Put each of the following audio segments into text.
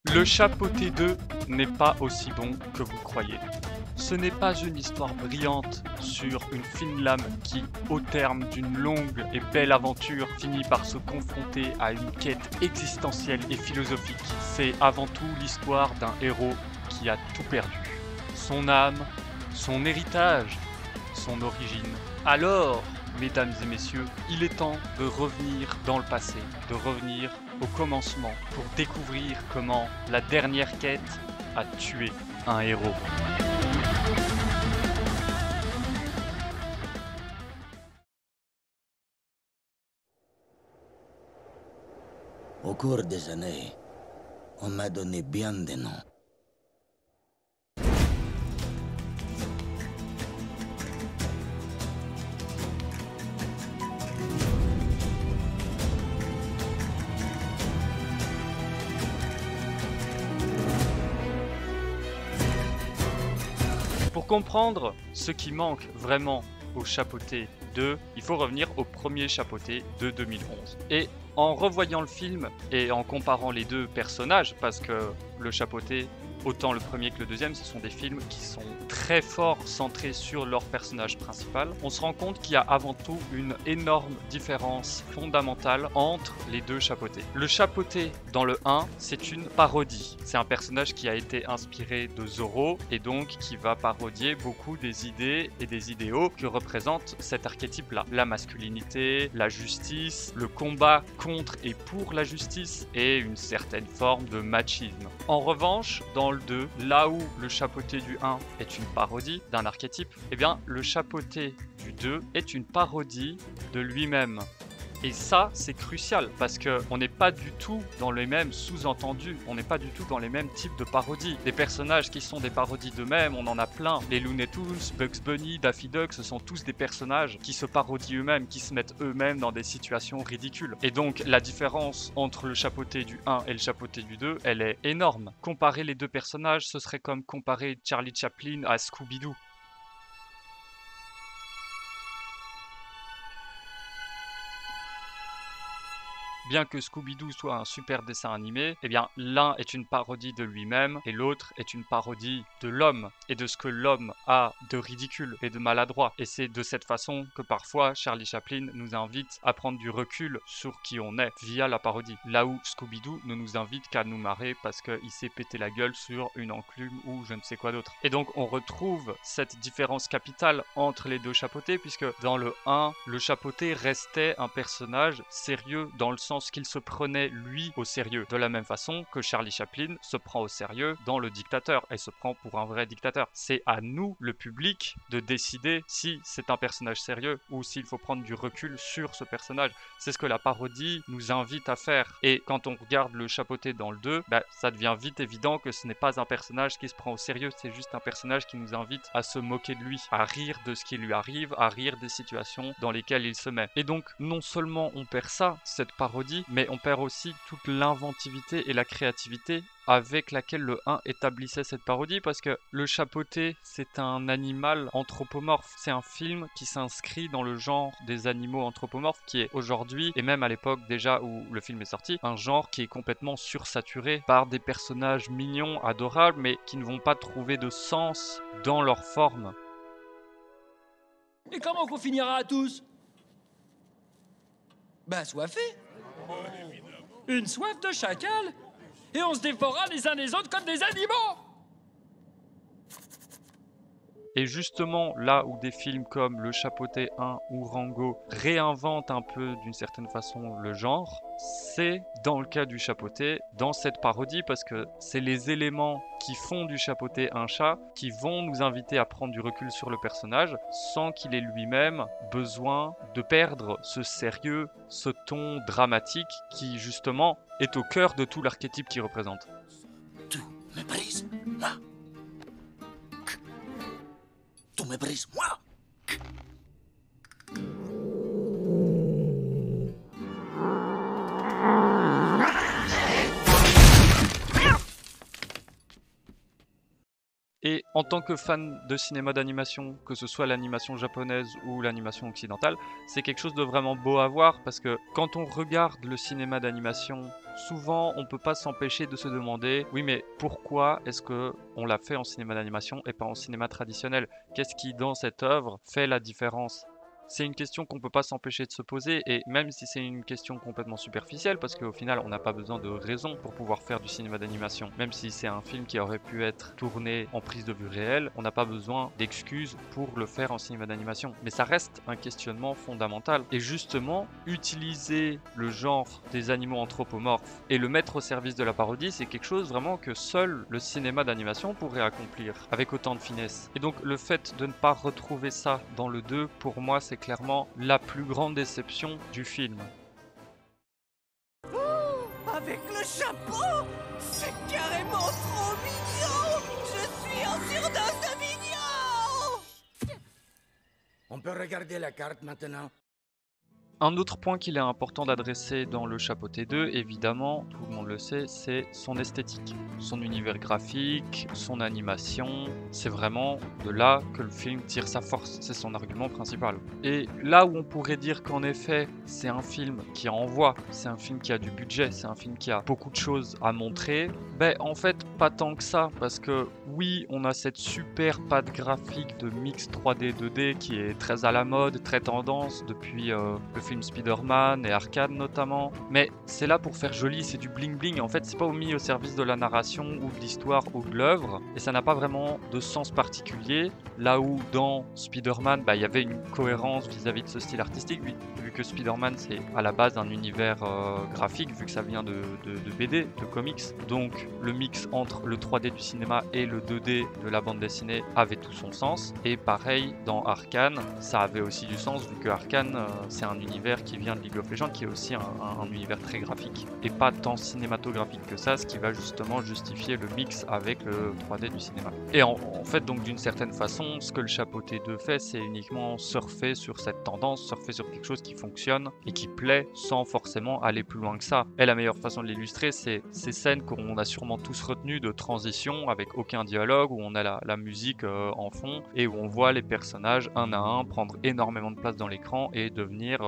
Le Chapeauté 2 n'est pas aussi bon que vous croyez. Ce n'est pas une histoire brillante sur une fine lame qui, au terme d'une longue et belle aventure, finit par se confronter à une quête existentielle et philosophique. C'est avant tout l'histoire d'un héros qui a tout perdu. Son âme, son héritage, son origine. Alors, mesdames et messieurs, il est temps de revenir dans le passé, de revenir au commencement pour découvrir comment la dernière quête a tué un héros. Au cours des années, on m'a donné bien des noms. Pour comprendre ce qui manque vraiment au Chapeauté 2, il faut revenir au premier Chapeauté de 2011. Et en revoyant le film et en comparant les deux personnages, parce que le Chapeauté, autant le premier que le deuxième, ce sont des films qui sont très forts centrés sur leur personnage principal, on se rend compte qu'il y a avant tout une énorme différence fondamentale entre les deux Chapeautés. Le Chapeauté dans le 1, c'est une parodie. C'est un personnage qui a été inspiré de Zorro et donc qui va parodier beaucoup des idées et des idéaux que représente cet archétype-là. La masculinité, la justice, le combat contre et pour la justice et une certaine forme de machisme. En revanche, dans le 2, là où le Chapeauté du 1 est une parodie d'un archétype, eh bien le Chapeauté du 2 est une parodie de lui-même. Et ça, c'est crucial parce qu'on n'est pas du tout dans les mêmes sous-entendus, on n'est pas du tout dans les mêmes types de parodies. Des personnages qui sont des parodies d'eux-mêmes, on en a plein. Les Looney Tunes, Bugs Bunny, Daffy Duck, ce sont tous des personnages qui se parodient eux-mêmes, qui se mettent eux-mêmes dans des situations ridicules. Et donc, la différence entre le Chapeauté du 1 et le Chapeauté du 2, elle est énorme. Comparer les deux personnages, ce serait comme comparer Charlie Chaplin à Scooby-Doo. Bien que Scooby-Doo soit un super dessin animé, eh bien l'un est une parodie de lui-même et l'autre est une parodie de l'homme et de ce que l'homme a de ridicule et de maladroit. Et c'est de cette façon que parfois Charlie Chaplin nous invite à prendre du recul sur qui on est via la parodie. Là où Scooby-Doo ne nous invite qu'à nous marrer parce qu'il s'est pété la gueule sur une enclume ou je ne sais quoi d'autre. Et donc on retrouve cette différence capitale entre les deux Chapeautés puisque dans le 1, le Chapeauté restait un personnage sérieux dans le sens qu'il se prenait lui au sérieux, de la même façon que Charlie Chaplin se prend au sérieux dans Le Dictateur et se prend pour un vrai dictateur. C'est à nous, le public, de décider si c'est un personnage sérieux ou s'il faut prendre du recul sur ce personnage. C'est ce que la parodie nous invite à faire. Et quand on regarde le Chapeauté dans le 2, ça devient vite évident que ce n'est pas un personnage qui se prend au sérieux, c'est juste un personnage qui nous invite à se moquer de lui, à rire de ce qui lui arrive, à rire des situations dans lesquelles il se met. Et donc, non seulement on perd ça, cette parodie, mais on perd aussi toute l'inventivité et la créativité avec laquelle le 1 établissait cette parodie parce que le Chapeauté, c'est un animal anthropomorphe. C'est un film qui s'inscrit dans le genre des animaux anthropomorphes qui est aujourd'hui, et même à l'époque déjà où le film est sorti, un genre qui est complètement sursaturé par des personnages mignons, adorables, mais qui ne vont pas trouver de sens dans leur forme. Et comment qu'on finira à tous? Soifés. Une soif de chacal. Et on se dévorera les uns les autres comme des animaux. Et justement, là où des films comme Le Chapeauté 1 ou Rango réinventent un peu d'une certaine façon le genre, c'est dans le cas du Chapeauté, dans cette parodie, parce que c'est les éléments qui font du Chapeauté un chat qui vont nous inviter à prendre du recul sur le personnage sans qu'il ait lui-même besoin de perdre ce sérieux, ce ton dramatique qui justement est au cœur de tout l'archétype qu'il représente. Tu méprises moi. Tu méprises moi. Et en tant que fan de cinéma d'animation, que ce soit l'animation japonaise ou l'animation occidentale, c'est quelque chose de vraiment beau à voir parce que quand on regarde le cinéma d'animation, souvent on peut pas s'empêcher de se demander oui mais pourquoi est-ce que on l'a fait en cinéma d'animation et pas en cinéma traditionnel? Qu'est-ce qui dans cette œuvre fait la différence? C'est une question qu'on peut pas s'empêcher de se poser et même si c'est une question complètement superficielle parce qu'au final on n'a pas besoin de raison pour pouvoir faire du cinéma d'animation. Même si c'est un film qui aurait pu être tourné en prise de vue réelle, on n'a pas besoin d'excuses pour le faire en cinéma d'animation. Mais ça reste un questionnement fondamental. Et justement, utiliser le genre des animaux anthropomorphes et le mettre au service de la parodie, c'est quelque chose vraiment que seul le cinéma d'animation pourrait accomplir avec autant de finesse. Et donc le fait de ne pas retrouver ça dans le 2, pour moi, c'est clairement la plus grande déception du film. Avec le chapeau, c'est carrément trop mignon. Je suis en surdose de mignon. On peut regarder la carte maintenant? Un autre point qu'il est important d'adresser dans le Chapeauté 2, évidemment, tout le monde le sait, c'est son esthétique. Son univers graphique, son animation, c'est vraiment de là que le film tire sa force, c'est son argument principal. Et là où on pourrait dire qu'en effet, c'est un film qui envoie, c'est un film qui a du budget, c'est un film qui a beaucoup de choses à montrer, ben en fait, pas tant que ça, parce que oui, on a cette super patte graphique de mix 3D 2D qui est très à la mode, très tendance depuis le film Spider-Man et Arcane notamment, mais c'est là pour faire joli, c'est du bling bling, en fait c'est pas mis au service de la narration ou de l'histoire ou de l'œuvre, et ça n'a pas vraiment de sens particulier, là où dans Spider-Man, il y avait une cohérence vis-à-vis de ce style artistique, vu que Spider-Man c'est à la base un univers graphique, vu que ça vient de BD, de comics, donc le mix entre le 3D du cinéma et le 2D de la bande dessinée avait tout son sens, et pareil dans Arcane, ça avait aussi du sens, vu que Arcane c'est un univers qui vient de League of Legends, qui est aussi un univers très graphique et pas tant cinématographique que ça, ce qui va justement justifier le mix avec le 3D du cinéma. Et en fait, donc d'une certaine façon, ce que le Chapeauté 2 fait, c'est uniquement surfer sur cette tendance, surfer sur quelque chose qui fonctionne et qui plaît sans forcément aller plus loin que ça. Et la meilleure façon de l'illustrer, c'est ces scènes qu'on a sûrement tous retenues de transition avec aucun dialogue, où on a la musique en fond et où on voit les personnages un à un prendre énormément de place dans l'écran et devenir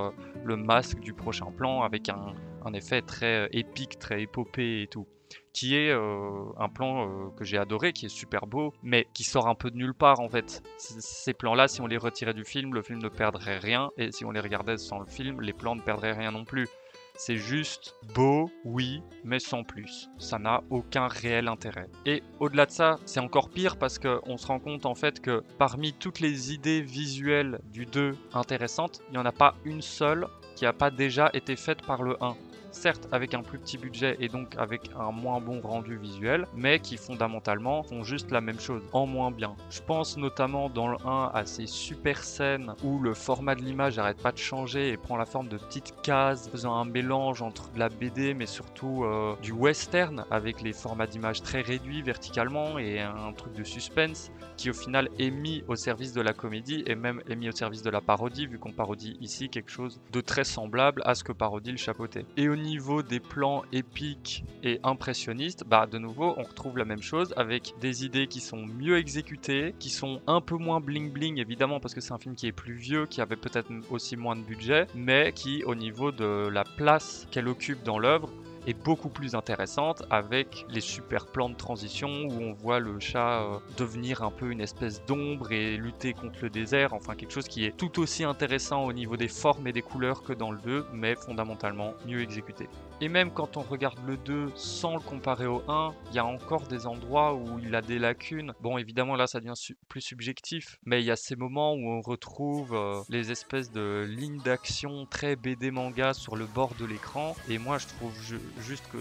le masque du prochain plan avec un effet très épique, très épopée et tout, qui est un plan que j'ai adoré, qui est super beau, mais qui sort un peu de nulle part en fait. Ces plans-là, si on les retirait du film, le film ne perdrait rien, et si on les regardait sans le film, les plans ne perdraient rien non plus. C'est juste beau, oui, mais sans plus. Ça n'a aucun réel intérêt. Et au-delà de ça, c'est encore pire parce qu'on se rend compte en fait que parmi toutes les idées visuelles du 2 intéressantes, il n'y en a pas une seule qui n'a pas déjà été faite par le 1. Certes avec un plus petit budget et donc avec un moins bon rendu visuel, mais qui fondamentalement font juste la même chose, en moins bien. Je pense notamment dans le 1 à ces super scènes où le format de l'image n'arrête pas de changer et prend la forme de petites cases, faisant un mélange entre de la BD mais surtout du western, avec les formats d'image très réduits verticalement et un truc de suspense qui au final est mis au service de la comédie et même est mis au service de la parodie, vu qu'on parodie ici quelque chose de très semblable à ce que parodie le Chapeauté. Et au niveau des plans épiques et impressionnistes, de nouveau on retrouve la même chose avec des idées qui sont mieux exécutées, qui sont un peu moins bling bling évidemment parce que c'est un film qui est plus vieux, qui avait peut-être aussi moins de budget, mais qui au niveau de la place qu'elle occupe dans l'œuvre est beaucoup plus intéressante, avec les super plans de transition où on voit le chat devenir un peu une espèce d'ombre et lutter contre le désert, enfin quelque chose qui est tout aussi intéressant au niveau des formes et des couleurs que dans le 2, mais fondamentalement mieux exécuté. Et même quand on regarde le 2 sans le comparer au 1, il y a encore des endroits où il a des lacunes. Bon, évidemment là ça devient plus subjectif, mais il y a ces moments où on retrouve les espèces de lignes d'action très BD manga sur le bord de l'écran, et moi je trouve juste que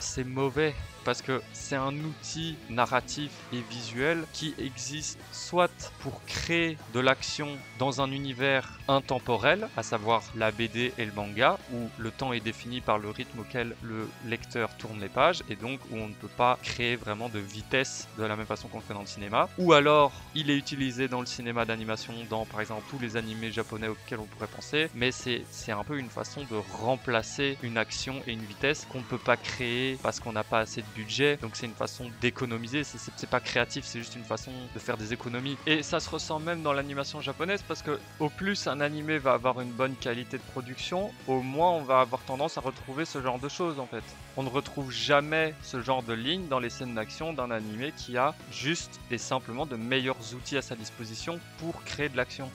c'est mauvais parce que c'est un outil narratif et visuel qui existe soit pour créer de l'action dans un univers intemporel, à savoir la BD et le manga, où le temps est défini par le rythme auquel le lecteur tourne les pages et donc où on ne peut pas créer vraiment de vitesse de la même façon qu'on le fait dans le cinéma, ou alors il est utilisé dans le cinéma d'animation dans par exemple tous les animés japonais auxquels on pourrait penser, mais c'est un peu une façon de remplacer une action et une vitesse qu'on ne peut pas créer parce qu'on n'a pas assez de budget, donc c'est une façon d'économiser, c'est pas créatif, c'est juste une façon de faire des économies. Et ça se ressent même dans l'animation japonaise, parce que au plus un animé va avoir une bonne qualité de production, au moins on va avoir tendance à retrouver ce genre de choses en fait. On ne retrouve jamais ce genre de ligne dans les scènes d'action d'un animé qui a juste et simplement de meilleurs outils à sa disposition pour créer de l'action.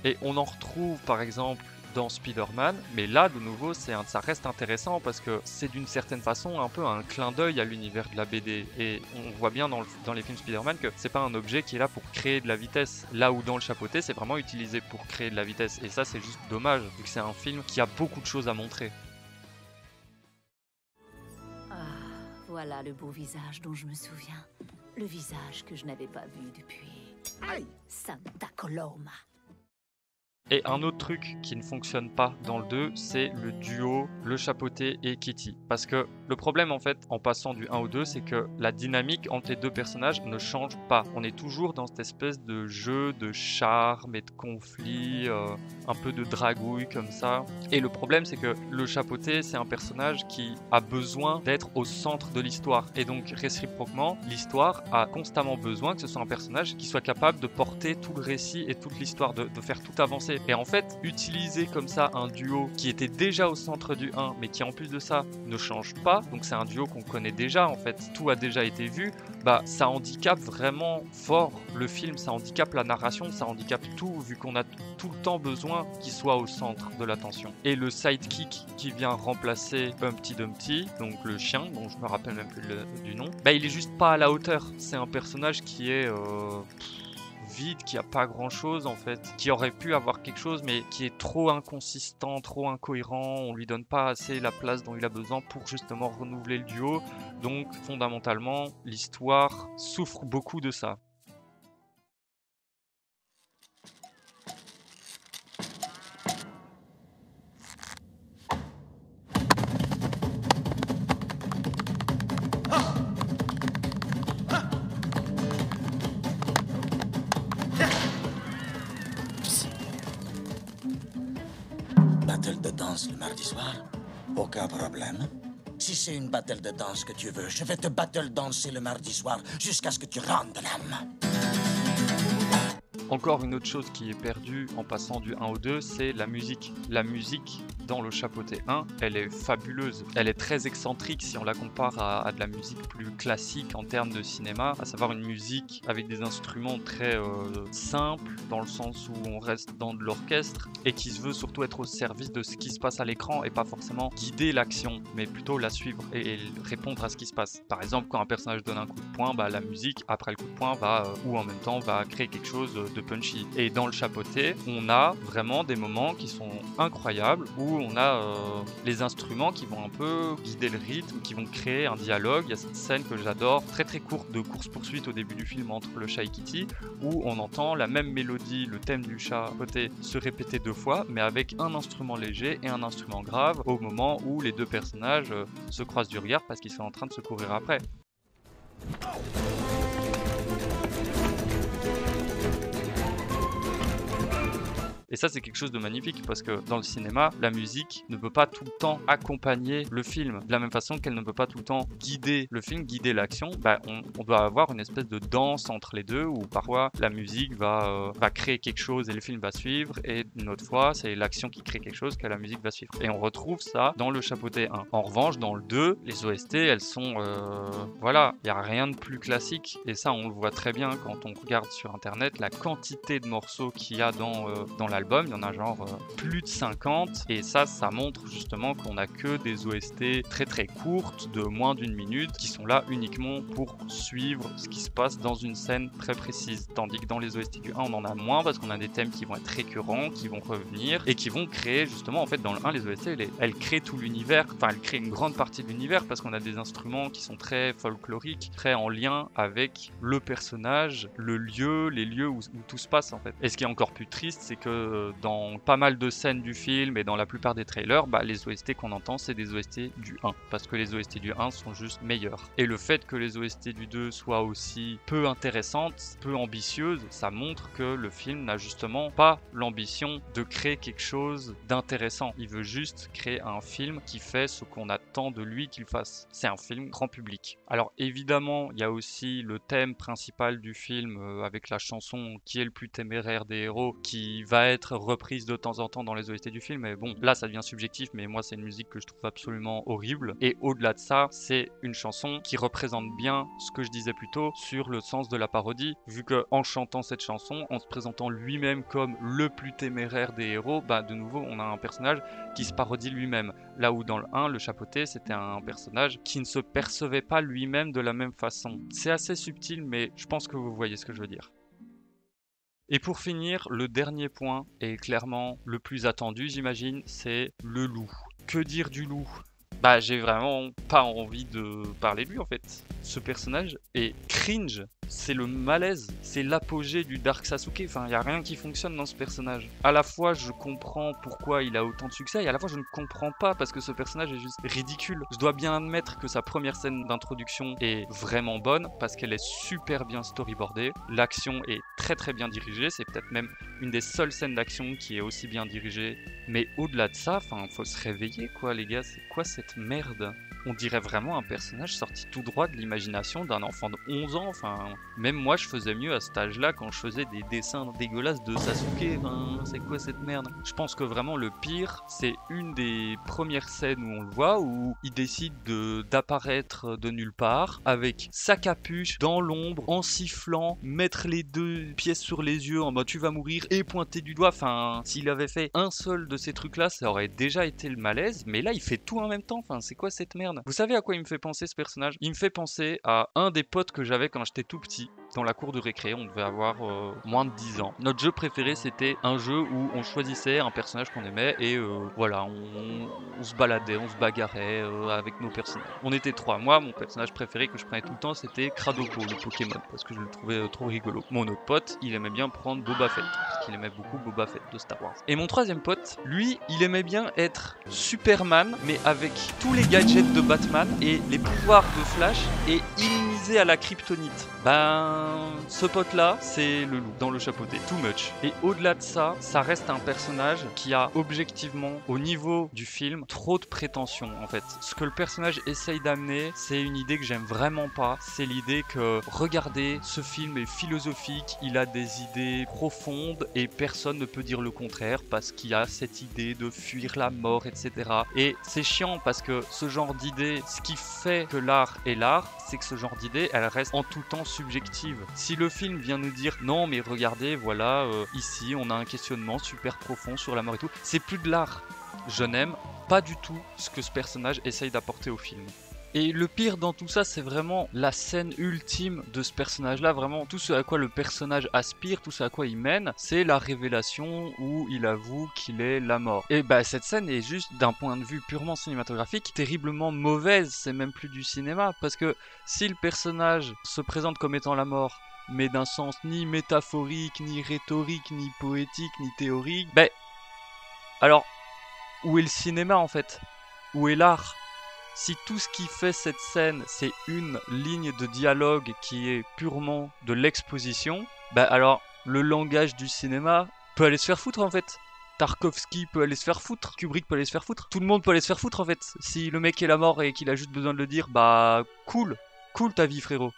Et on en retrouve par exemple dans Spider-Man, mais là de nouveau ça reste intéressant parce que c'est d'une certaine façon un peu un clin d'œil à l'univers de la BD, et on voit bien dans les films Spider-Man que c'est pas un objet qui est là pour créer de la vitesse, là où dans le chapeauté c'est vraiment utilisé pour créer de la vitesse, et ça c'est juste dommage vu que c'est un film qui a beaucoup de choses à montrer. Ah, voilà le beau visage dont je me souviens, le visage que je n'avais pas vu depuis Santa Coloma. Et un autre truc qui ne fonctionne pas dans le 2, c'est le duo, le chapeauté et Kitty. Parce que le problème en fait, en passant du 1 au 2, c'est que la dynamique entre les deux personnages ne change pas. On est toujours dans cette espèce de jeu de charme et de conflit, un peu de dragouille comme ça. Et le problème c'est que le chapeauté, c'est un personnage qui a besoin d'être au centre de l'histoire. Et donc réciproquement, l'histoire a constamment besoin que ce soit un personnage qui soit capable de porter tout le récit et toute l'histoire, de faire tout avancer. Et en fait, utiliser comme ça un duo qui était déjà au centre du 1, mais qui en plus de ça ne change pas, donc c'est un duo qu'on connaît déjà en fait, tout a déjà été vu, bah ça handicape vraiment fort le film, ça handicape la narration, ça handicape tout, vu qu'on a tout le temps besoin qu'il soit au centre de l'attention. Et le sidekick qui vient remplacer Humpty Dumpty, donc le chien, dont je me rappelle même plus du nom, bah il est juste pas à la hauteur, c'est un personnage qui est... vide, qui a pas grand chose en fait, qui aurait pu avoir quelque chose mais qui est trop inconsistant, trop incohérent, on lui donne pas assez la place dont il a besoin pour justement renouveler le duo, donc fondamentalement l'histoire souffre beaucoup de ça. Battle de danse le mardi soir? Aucun problème. Si c'est une battle de danse que tu veux, je vais te battle danser le mardi soir jusqu'à ce que tu rentres de l'âme. Encore une autre chose qui est perdue en passant du 1 au 2, c'est la musique. La musique dans le chapeauté 1, elle est fabuleuse. Elle est très excentrique si on la compare à de la musique plus classique en termes de cinéma, à savoir une musique avec des instruments très simples, dans le sens où on reste dans de l'orchestre, et qui se veut surtout être au service de ce qui se passe à l'écran, et pas forcément guider l'action, mais plutôt la suivre et répondre à ce qui se passe. Par exemple, quand un personnage donne un coup de poing, bah, la musique, après le coup de poing, va, ou en même temps, va créer quelque chose de punchy. Et dans le chapeauté, on a vraiment des moments qui sont incroyables, où on a les instruments qui vont un peu guider le rythme, qui vont créer un dialogue. Il y a cette scène que j'adore, très très courte, de course-poursuite au début du film entre le chat et Kitty, où on entend la même mélodie, le thème du chapeauté, se répéter deux fois, mais avec un instrument léger et un instrument grave, au moment où les deux personnages se croisent du regard parce qu'ils sont en train de se courir après. Et ça, c'est quelque chose de magnifique parce que dans le cinéma, la musique ne peut pas tout le temps accompagner le film. De la même façon qu'elle ne peut pas tout le temps guider le film, guider l'action, bah, on doit avoir une espèce de danse entre les deux où parfois la musique va créer quelque chose et le film va suivre, et une autre fois, c'est l'action qui crée quelque chose que la musique va suivre. Et on retrouve ça dans le chapeauté 1. En revanche, dans le 2, les OST, elles sont... voilà, il n'y a rien de plus classique. Et ça, on le voit très bien quand on regarde sur Internet la quantité de morceaux qu'il y a dans l'album. Il y en a genre plus de 50, et ça montre justement qu'on a que des OST très très courtes de moins d'une minute qui sont là uniquement pour suivre ce qui se passe dans une scène très précise, tandis que dans les OST du 1 on en a moins parce qu'on a des thèmes qui vont être récurrents, qui vont revenir et qui vont créer justement, en fait dans le 1 les OST elles créent tout l'univers, enfin elles créent une grande partie de l'univers parce qu'on a des instruments qui sont très folkloriques, très en lien avec le personnage, le lieu, les lieux où tout se passe en fait. Et ce qui est encore plus triste, c'est que dans pas mal de scènes du film et dans la plupart des trailers, bah, les OST qu'on entend, c'est des OST du 1. Parce que les OST du 1 sont juste meilleurs. Et le fait que les OST du 2 soient aussi peu intéressantes, peu ambitieuses, ça montre que le film n'a justement pas l'ambition de créer quelque chose d'intéressant. Il veut juste créer un film qui fait ce qu'on attend de lui qu'il fasse. C'est un film grand public. Alors évidemment, il y a aussi le thème principal du film avec la chanson Qui est le plus téméraire des héros qui va être reprise de temps en temps dans les OST du film. Mais bon, là ça devient subjectif, mais moi c'est une musique que je trouve absolument horrible. Et au-delà de ça, c'est une chanson qui représente bien ce que je disais plus tôt sur le sens de la parodie, vu que en chantant cette chanson, en se présentant lui-même comme le plus téméraire des héros, bah de nouveau on a un personnage qui se parodie lui-même. Là où dans le 1, le chapeauté, c'était un personnage qui ne se percevait pas lui-même de la même façon. C'est assez subtil, mais je pense que vous voyez ce que je veux dire. Et pour finir, le dernier point, et clairement le plus attendu j'imagine, c'est le loup. Que dire du loup ? Bah j'ai vraiment pas envie de parler de lui en fait. Ce personnage est cringe, c'est le malaise, c'est l'apogée du Dark Sasuke, enfin il y a rien qui fonctionne dans ce personnage. À la fois je comprends pourquoi il a autant de succès et à la fois je ne comprends pas parce que ce personnage est juste ridicule. Je dois bien admettre que sa première scène d'introduction est vraiment bonne parce qu'elle est super bien storyboardée, l'action est très bien dirigée, c'est peut-être même une des seules scènes d'action qui est aussi bien dirigée, mais au-delà de ça, enfin faut se réveiller quoi les gars, c'est quoi cette merde ? On dirait vraiment un personnage sorti tout droit de l'imagination d'un enfant de 11 ans. Enfin, même moi, je faisais mieux à cet âge-là quand je faisais des dessins dégueulasses de Sasuke. Enfin, c'est quoi cette merde ? Je pense que vraiment le pire, c'est une des premières scènes où on le voit, où il décide d'apparaître de nulle part, avec sa capuche, dans l'ombre, en sifflant, mettre les deux pièces sur les yeux en mode tu vas mourir et pointer du doigt. Enfin, s'il avait fait un seul de ces trucs-là, ça aurait déjà été le malaise. Mais là, il fait tout en même temps. Enfin, c'est quoi cette merde ? Vous savez à quoi il me fait penser ce personnage ? Il me fait penser à un des potes que j'avais quand j'étais tout petit. Dans la cour de récré, on devait avoir moins de 10 ans. Notre jeu préféré, c'était un jeu où on choisissait un personnage qu'on aimait et voilà, on se baladait, on se bagarrait avec nos personnages. On était 3. Moi, mon personnage préféré que je prenais tout le temps, c'était Kradopo, le Pokémon, parce que je le trouvais trop rigolo. Mon autre pote, il aimait bien prendre Boba Fett, parce qu'il aimait beaucoup Boba Fett de Star Wars. Et mon troisième pote, lui, il aimait bien être Superman, mais avec tous les gadgets de Batman et les pouvoirs de Flash et immunisé à la kryptonite. Ce pote-là, c'est le loup dans le chapeauté. Too much. Et au-delà de ça, ça reste un personnage qui a objectivement, au niveau du film, trop de prétentions en fait. Ce que le personnage essaye d'amener, c'est une idée que j'aime vraiment pas. C'est l'idée que, regardez, ce film est philosophique, il a des idées profondes et personne ne peut dire le contraire parce qu'il y a cette idée de fuir la mort, etc. Et c'est chiant parce que ce genre d'idée, ce qui fait que l'art est l'art, c'est que ce genre d'idée, elle reste en tout temps subjective. Si le film vient nous dire non mais regardez, voilà, ici on a un questionnement super profond sur la mort et tout, c'est plus de l'art. Je n'aime pas du tout ce que ce personnage essaye d'apporter au film. Et le pire dans tout ça, c'est vraiment la scène ultime de ce personnage-là, vraiment tout ce à quoi le personnage aspire, tout ce à quoi il mène, c'est la révélation où il avoue qu'il est la mort. Et bah cette scène est juste, d'un point de vue purement cinématographique, terriblement mauvaise, c'est même plus du cinéma, parce que si le personnage se présente comme étant la mort, mais d'un sens ni métaphorique, ni rhétorique, ni poétique, ni théorique, alors, où est le cinéma en fait ? Où est l'art ? Si tout ce qui fait cette scène, c'est une ligne de dialogue qui est purement de l'exposition, alors le langage du cinéma peut aller se faire foutre en fait. Tarkovsky peut aller se faire foutre, Kubrick peut aller se faire foutre, tout le monde peut aller se faire foutre en fait. Si le mec est la mort et qu'il a juste besoin de le dire, cool ta vie frérot.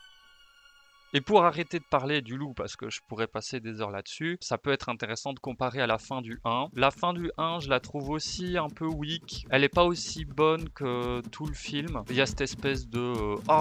Et pour arrêter de parler du loup, parce que je pourrais passer des heures là-dessus, ça peut être intéressant de comparer à la fin du 1. La fin du 1, je la trouve aussi un peu weak. Elle est pas aussi bonne que tout le film. Il y a cette espèce de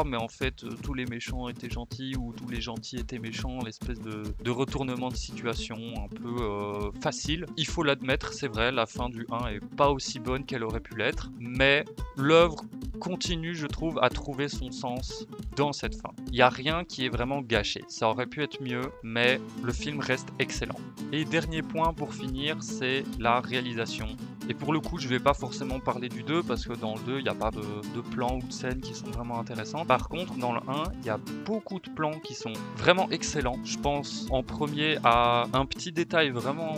mais en fait, tous les méchants étaient gentils ou tous les gentils étaient méchants, l'espèce de retournement de situation un peu facile. Il faut l'admettre, c'est vrai, la fin du 1 est pas aussi bonne qu'elle aurait pu l'être, mais l'œuvre continue, je trouve, à trouver son sens dans cette fin. Il n'y a rien qui est vraiment gâché. Ça aurait pu être mieux, mais le film reste excellent. Et dernier point pour finir, c'est la réalisation Et pour le coup, je vais pas forcément parler du 2 parce que dans le 2, il n'y a pas de plans ou de scènes qui sont vraiment intéressants. Par contre, dans le 1, il y a beaucoup de plans qui sont vraiment excellents. Je pense en premier à un petit détail vraiment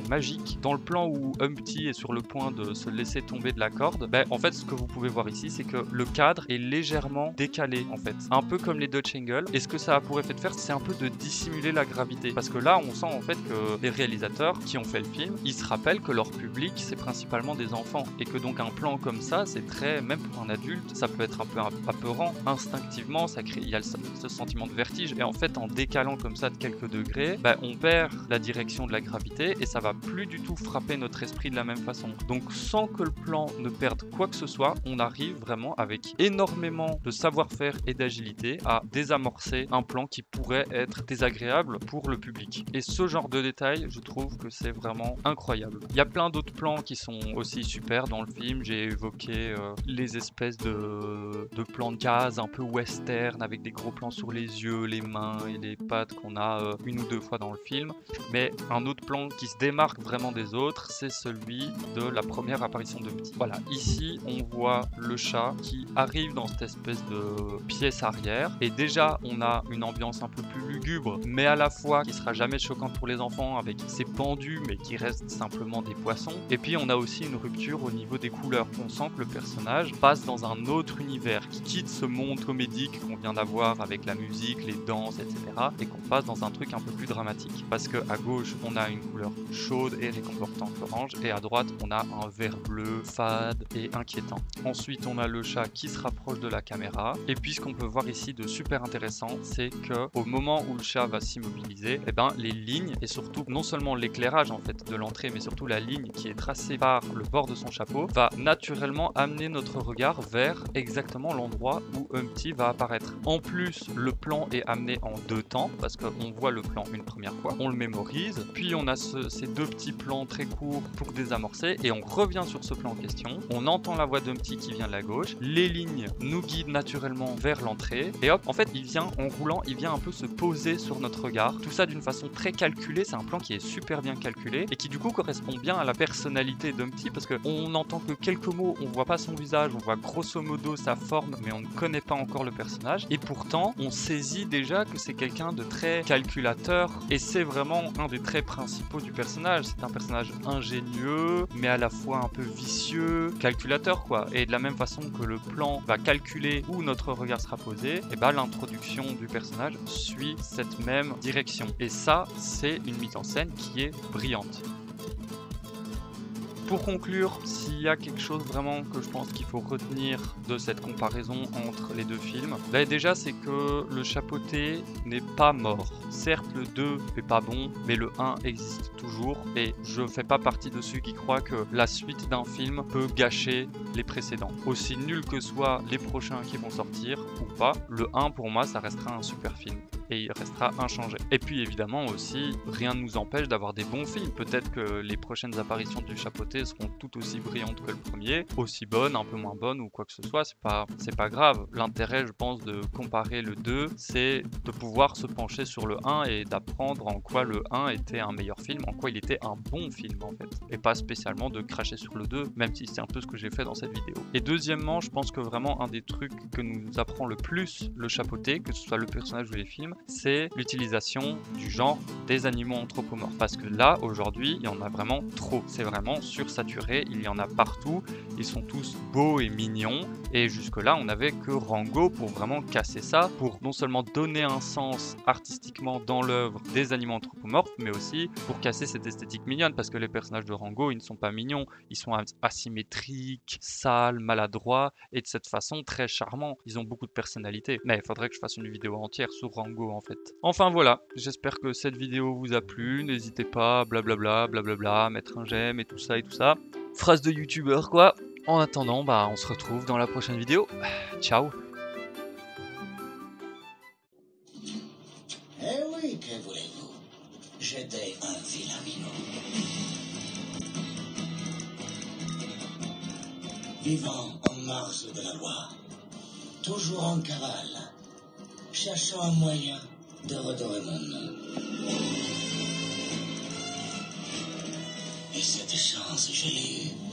magique. Dans le plan où Humpty est sur le point de se laisser tomber de la corde, en fait, ce que vous pouvez voir ici, c'est que le cadre est légèrement décalé, en fait. Un peu comme les Dutch Angle. Et ce que ça a pour effet de faire, c'est un peu de dissimuler la gravité. Parce que là, on sent en fait que les réalisateurs qui ont fait le film, ils se rappellent que leur public, c'est principalement des enfants. Et que donc un plan comme ça, c'est très, même pour un adulte, ça peut être un peu apeurant. Instinctivement, ça crée, il y a ce sentiment de vertige. Et en fait, en décalant comme ça de quelques degrés, on perd la direction de la gravité et ça va plus du tout frapper notre esprit de la même façon. Donc sans que le plan ne perde quoi que ce soit, on arrive vraiment avec énormément de savoir-faire et d'agilité à désamorcer un plan qui pourrait être désagréable pour le public. Et ce genre de détails, je trouve que c'est vraiment incroyable. Il y a plein d'autres plans qui sont aussi super dans le film. J'ai évoqué les espèces de plans de gaz un peu western avec des gros plans sur les yeux, les mains et les pattes qu'on a une ou deux fois dans le film. Mais un autre plan qui se démarque vraiment des autres, c'est celui de la première apparition de Humpty. Voilà, ici on voit le chat qui arrive dans cette espèce de pièce arrière et déjà on a une ambiance un peu plus lugubre mais à la fois qui sera jamais choquante pour les enfants avec ces pendus mais qui restent simplement des poissons. Et puis on a aussi une rupture au niveau des couleurs. On sent que le personnage passe dans un autre univers, qui quitte ce monde comédique qu'on vient d'avoir avec la musique, les danses, etc. et qu'on passe dans un truc un peu plus dramatique. Parce que à gauche on a une couleur chaude et réconfortante orange et à droite on a un vert bleu fade et inquiétant. Ensuite on a le chat qui se rapproche de la caméra et puis ce qu'on peut voir ici de super intéressant, c'est que au moment où le chat va s'immobiliser, les lignes et surtout non seulement l'éclairage en fait de l'entrée mais surtout la ligne qui est tracée par le bord de son chapeau va naturellement amener notre regard vers exactement l'endroit où Humpty va apparaître. En plus le plan est amené en deux temps parce qu'on voit le plan une première fois, on le mémorise, puis on a ces deux petits plans très courts pour désamorcer et on revient sur ce plan en question, on entend la voix d'Humpty qui vient de la gauche, les lignes nous guident naturellement vers l'entrée et hop, en fait il vient en roulant, il vient un peu se poser sur notre regard, tout ça d'une façon très calculée, c'est un plan qui est super bien calculé et qui du coup correspond bien à la personnalité d'Humpty parce qu'on n'entend que quelques mots, on voit pas son visage, on voit grosso modo sa forme mais on ne connaît pas encore le personnage et pourtant on saisit déjà que c'est quelqu'un de très calculateur et c'est vraiment un des traits principaux du personnage. C'est un personnage ingénieux mais à la fois un peu vicieux, calculateur quoi. Et de la même façon que le plan va calculer où notre regard sera posé, et l'introduction du personnage suit cette même direction. Et ça, c'est une mise en scène qui est brillante. Pour conclure, s'il y a quelque chose vraiment que je pense qu'il faut retenir de cette comparaison entre les deux films, déjà c'est que le chapeauté n'est pas mort. Certes le 2 est pas bon, mais le 1 existe toujours et je fais pas partie de ceux qui croient que la suite d'un film peut gâcher les précédents. Aussi nul que soient les prochains qui vont sortir ou pas, le 1 pour moi ça restera un super film. Et il restera inchangé. Et puis évidemment aussi, rien ne nous empêche d'avoir des bons films. Peut-être que les prochaines apparitions du chapeauté seront tout aussi brillantes que le premier, aussi bonnes, un peu moins bonnes ou quoi que ce soit, c'est pas grave. L'intérêt, je pense, de comparer le 2, c'est de pouvoir se pencher sur le 1 et d'apprendre en quoi le 1 était un meilleur film, en quoi il était un bon film en fait. Et pas spécialement de cracher sur le 2, même si c'est un peu ce que j'ai fait dans cette vidéo. Et deuxièmement, je pense que vraiment un des trucs que nous apprend le plus le chapeauté, que ce soit le personnage ou les films, c'est l'utilisation du genre des animaux anthropomorphes. Parce que là, aujourd'hui, il y en a vraiment trop. C'est vraiment sursaturé, il y en a partout. Ils sont tous beaux et mignons. Et jusque-là, on n'avait que Rango pour vraiment casser ça, pour non seulement donner un sens artistiquement dans l'œuvre des animaux anthropomorphes, mais aussi pour casser cette esthétique mignonne. Parce que les personnages de Rango, ils ne sont pas mignons. Ils sont asymétriques, sales, maladroits, et de cette façon très charmants. Ils ont beaucoup de personnalité. Mais il faudrait que je fasse une vidéo entière sur Rango en fait. Enfin voilà, j'espère que cette vidéo vous a plu, n'hésitez pas, blablabla, mettre un j'aime et tout ça. Phrase de youtubeur quoi. En attendant, on se retrouve dans la prochaine vidéo. Ciao. Eh oui, que voulez-vous? J'étais un vilain minot. Vivant en marge de la loi, toujours en cavale, cherchant un moyen de redorer mon nom. Et cette chance, je l'ai eue.